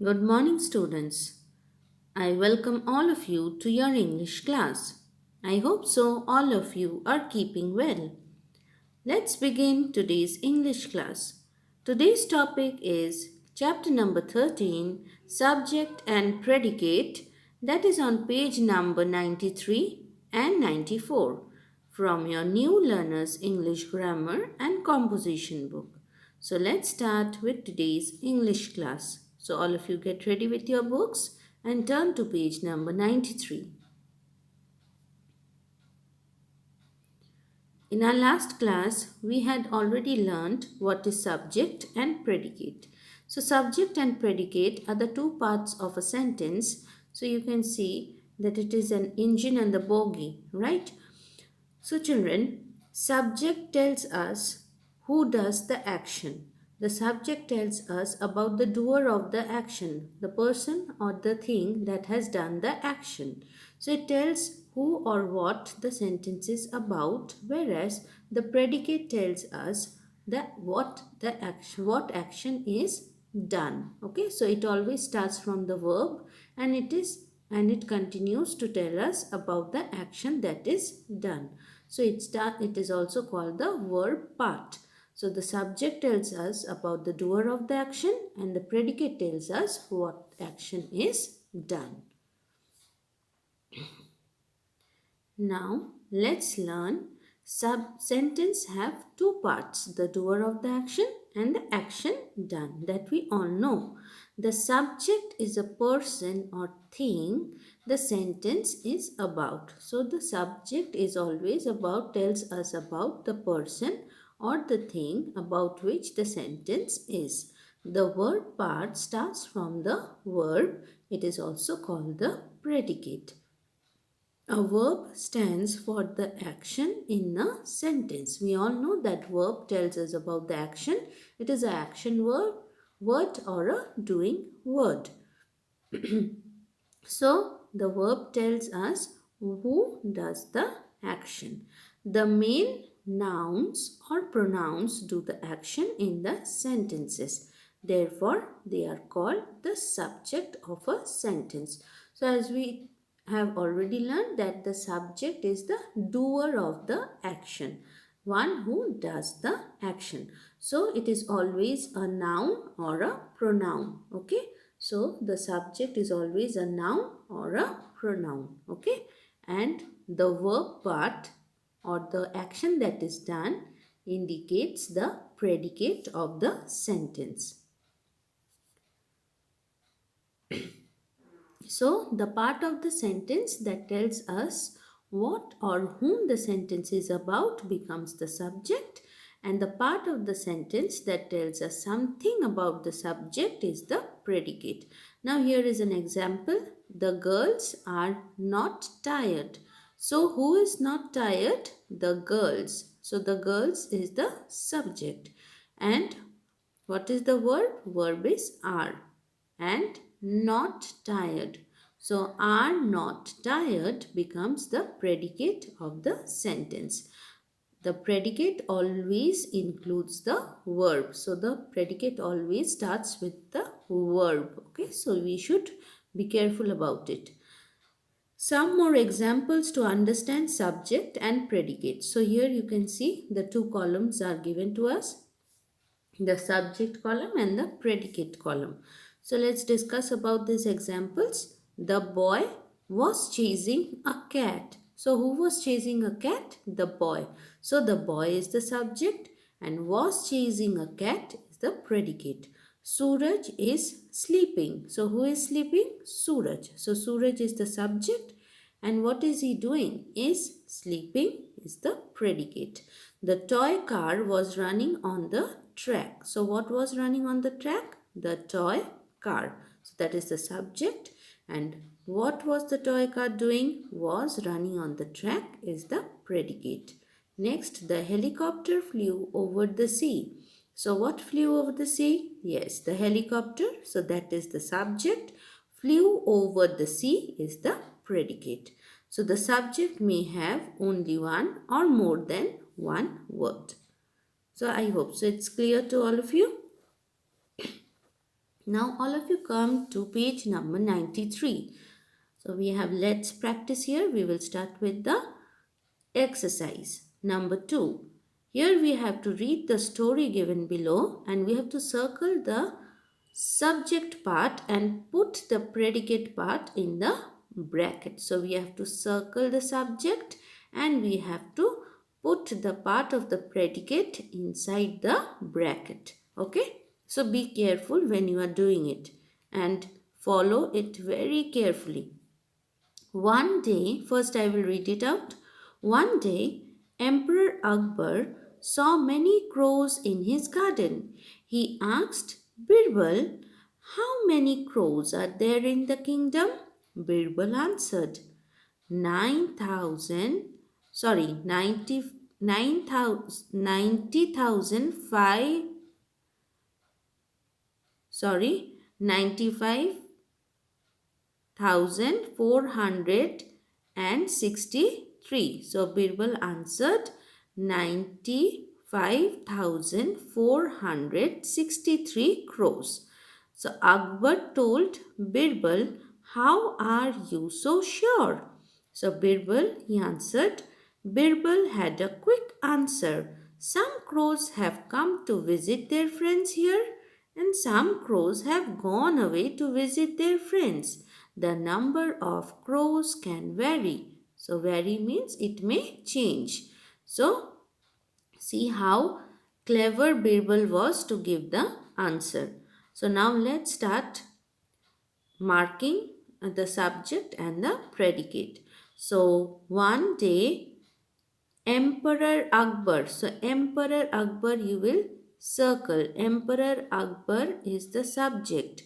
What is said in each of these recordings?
Good morning, students. I welcome all of you to your English class. I hope so all of you are keeping well. Let's begin today's English class. Today's topic is chapter number 13, Subject and Predicate, that is on page number 93 and 94 from your new Learner's English Grammar and Composition book. So let's start with today's English class. So all of you get ready with your books and turn to page number 93. In our last class, we had already learned what is subject and predicate. So subject and predicate are the two parts of a sentence. So you can see that it is an engine and the bogie, right? So children, subject tells us who does the action. The subject tells us about the doer of the action, the person or the thing that has done the action. So it tells who or what the sentence is about, whereas the predicate tells us that what action is done. Okay, so it always starts from the verb and it continues to tell us about the action that is done. So it is also called the verb part. So the subject tells us about the doer of the action and the predicate tells us what action is done. Now let's learn sentence have two parts, the doer of the action and the action done, that we all know. The subject is a person or thing the sentence is about. So the subject is always about, tells us about the person or the thing about which the sentence is. The word part starts from the verb. It is also called the predicate. A verb stands for the action in a sentence. We all know that verb tells us about the action. It is an action word or a doing word. So the verb tells us who does the action. The main nouns or pronouns do the action in the sentences. Therefore, they are called the subject of a sentence. So as we have already learned that the subject is the doer of the action, one who does the action. So it is always a noun or a pronoun. Okay. So the subject is always a noun or a pronoun. Okay. And the verb part or the action that is done indicates the predicate of the sentence. So, the part of the sentence that tells us what or whom the sentence is about becomes the subject, and the part of the sentence that tells us something about the subject is the predicate. Now, here is an example. The girls are not tired. So, who is not tired? The girls. So, the girls is the subject. And what is the verb? Verb is are. And not tired. So, are not tired becomes the predicate of the sentence. The predicate always includes the verb. So, the predicate always starts with the verb. Okay, so we should be careful about it. Some more examples to understand subject and predicate. So, here you can see the two columns are given to us, the subject column and the predicate column. So let's discuss about these examples. The boy was chasing a cat. So who was chasing a cat? The boy. So the boy is the subject and was chasing a cat is the predicate. Suraj is sleeping. So who is sleeping? Suraj. So Suraj is the subject and what is he doing? Is sleeping is the predicate. The toy car was running on the track. So what was running on the track? The toy car. So that is the subject. And what was the toy car doing? Was running on the track is the predicate. Next, the helicopter flew over the sea. So what flew over the sea? Yes, the helicopter. So that is the subject. Flew over the sea is the predicate. So the subject may have only one or more than one word. So I hope so it's clear to all of you. Now all of you come to page number 93. So we have let's practice here. We will start with the exercise number 2. Here we have to read the story given below and we have to circle the subject part and put the predicate part in the bracket. So we have to circle the subject and we have to put the part of the predicate inside the bracket. Okay? So be careful when you are doing it and follow it very carefully. One day, first I will read it out. One day, Emperor Akbar saw many crows in his garden. He asked Birbal, "How many crows are there in the kingdom?" Birbal answered, 9,000, sorry, 90,000, sorry, 95,463. So Birbal answered 95,463 crows. So Akbar told Birbal, "How are you so sure?" So Birbal, he answered. Birbal had a quick answer. Some crows have come to visit their friends here, and some crows have gone away to visit their friends. The number of crows can vary. So vary means it may change. So see how clever Birbal was to give the answer. So now let's start marking the subject and the predicate. So one day Emperor Akbar. So Emperor Akbar you will circle. Emperor Akbar is the subject.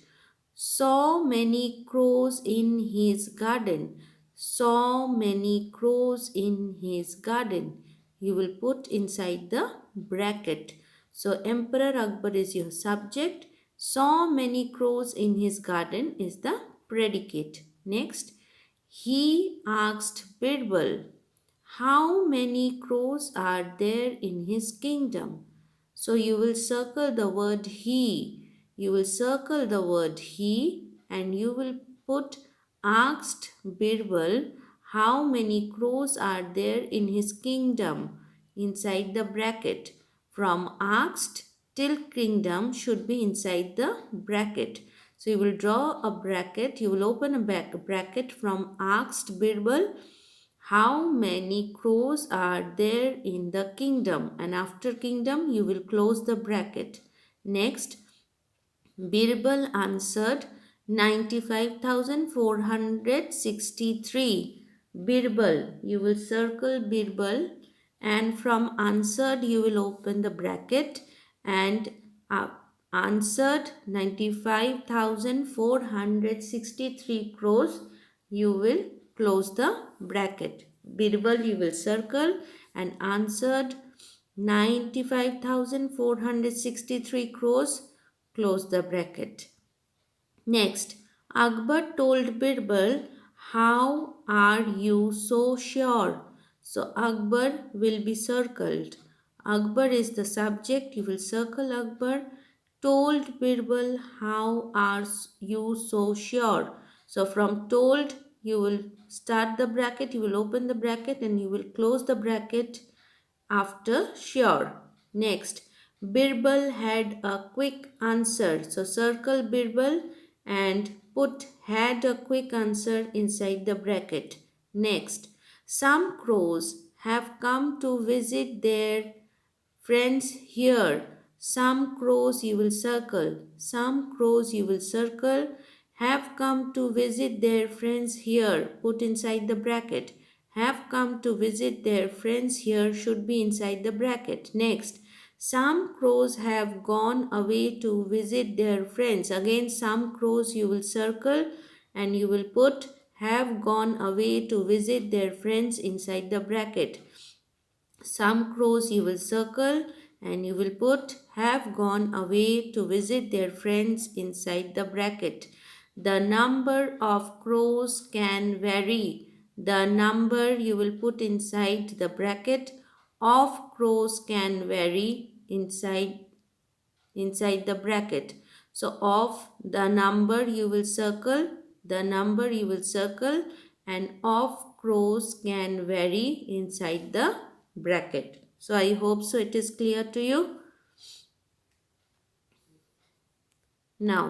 Saw many crows in his garden. Saw many crows in his garden. You will put inside the bracket. So Emperor Akbar is your subject. Saw many crows in his garden is the predicate. Next, he asked Birbal, "How many crows are there in his kingdom?" So you will circle the word he. You will circle the word he and you will put asked Birbal, "How many crows are there in his kingdom?" inside the bracket. From asked till kingdom should be inside the bracket. So you will draw a bracket. You will open a bracket from asked Birbal, "How many crows are there in the kingdom?" And after kingdom, you will close the bracket. Next, Birbal answered 95,463. Birbal, you will circle Birbal and from answered you will open the bracket and answered 95,463 crores you will close the bracket. Birbal you will circle and answered 95,463 crores, close the bracket. Next, Akbar told Birbal, "How are you so sure?" So Akbar will be circled. Akbar is the subject. You will circle Akbar. Told Birbal, "How are you so sure?" So from told, you will start the bracket, you will open the bracket and you will close the bracket after sure. Next, Birbal had a quick answer. So circle Birbal and put had a quick answer inside the bracket. Next, some crows have come to visit their friends here. Some crows you will circle. Some crows you will circle have come to visit their friends here. Put inside the bracket. Have come to visit their friends here should be inside the bracket. Next, some crows have gone away to visit their friends. Again, some crows you will circle and you will put have gone away to visit their friends inside the bracket. Some crows you will circle and you will put have gone away to visit their friends inside the bracket. The number of crows can vary. The number you will put inside the bracket of crows can vary inside the bracket. So of the number you will circle, the number you will circle, and of crows can vary inside the bracket. So I hope so it is clear to you. Now,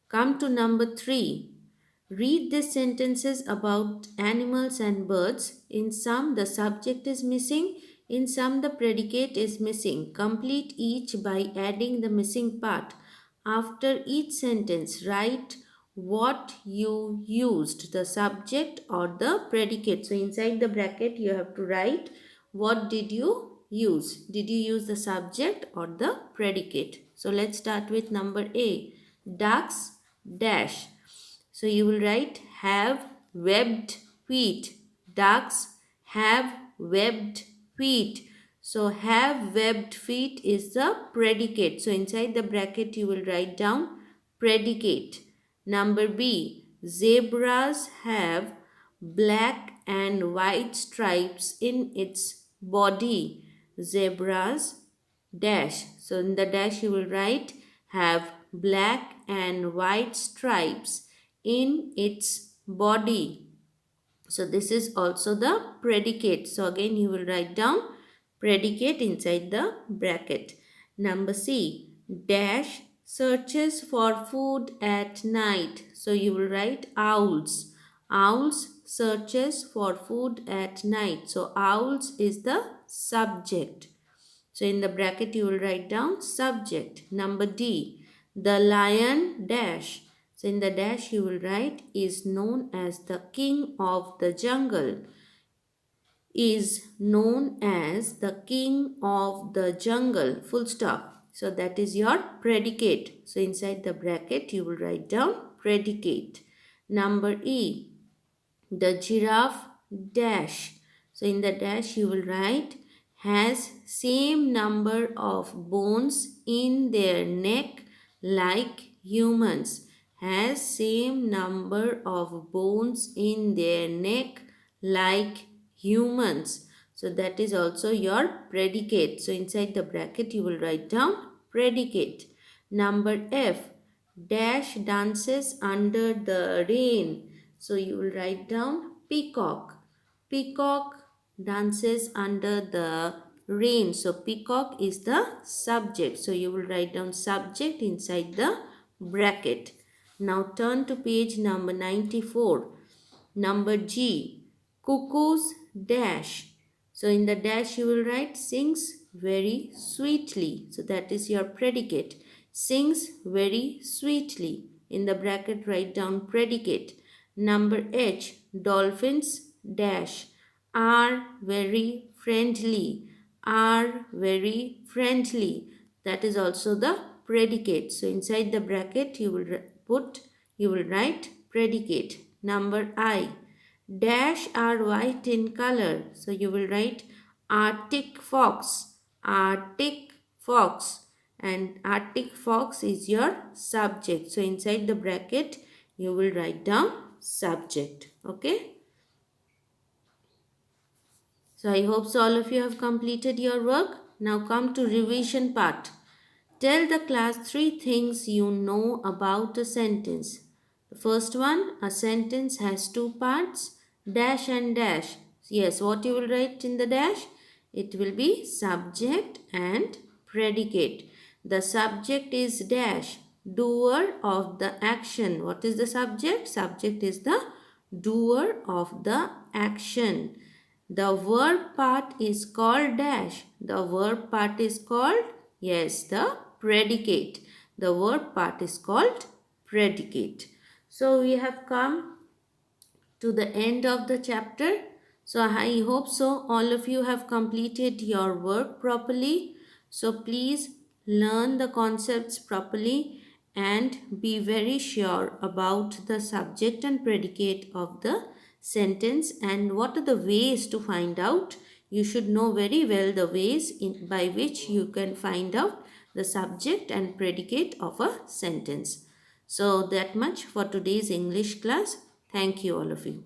come to number 3. Read the sentences about animals and birds. In some, the subject is missing. In some, the predicate is missing. Complete each by adding the missing part. After each sentence, write what you used, the subject or the predicate. So, inside the bracket, you have to write what did you use. Did you use the subject or the predicate? So, let's start with number A. Ducks dash. So you will write have webbed feet. Ducks have webbed feet. So have webbed feet is the predicate. So inside the bracket you will write down predicate. Number B. Zebras have black and white stripes in its body. Zebras dash. So in the dash you will write have black and white stripes in its body. So this is also the predicate. So again you will write down predicate inside the bracket. Number C. Dash searches for food at night. So you will write owls. Owls searches for food at night. So owls is the subject. So in the bracket you will write down subject. Number D. The lion dash. So in the dash you will write is known as the king of the jungle. Is known as the king of the jungle. Full stop. So that is your predicate. So inside the bracket you will write down predicate. Number E. The giraffe dash. So in the dash you will write has same number of bones in their neck like humans. Has same number of bones in their neck like humans. So that is also your predicate. So inside the bracket you will write down predicate. Number F. Dash dances under the rain. So you will write down peacock. Peacock dances under the rain. So peacock is the subject. So you will write down subject inside the bracket. Now turn to page number 94. Number G. Cuckoos dash. So in the dash you will write sings very sweetly. So that is your predicate. Sings very sweetly. In the bracket write down predicate. Number H. Dolphins dash are very friendly. Are very friendly. That is also the predicate. So inside the bracket you will write predicate. Number I. Dash are white in color. So you will write Arctic fox. Arctic fox. And Arctic fox is your subject. So inside the bracket you will write down subject. Okay. So I hope so all of you have completed your work. Now come to revision part. Tell the class 3 things you know about a sentence. The first one, a sentence has 2 parts, dash and dash. Yes, what you will write in the dash? It will be subject and predicate. The subject is dash, doer of the action. What is the subject? Subject is the doer of the action. The verb part is called dash. The verb part is called, yes, the predicate. The verb part is called predicate. So we have come to the end of the chapter. So I hope so all of you have completed your work properly. So please learn the concepts properly and be very sure about the subject and predicate of the sentence and what are the ways to find out. You should know very well the ways by which you can find out the subject and predicate of a sentence. So that much for today's English class. Thank you all of you.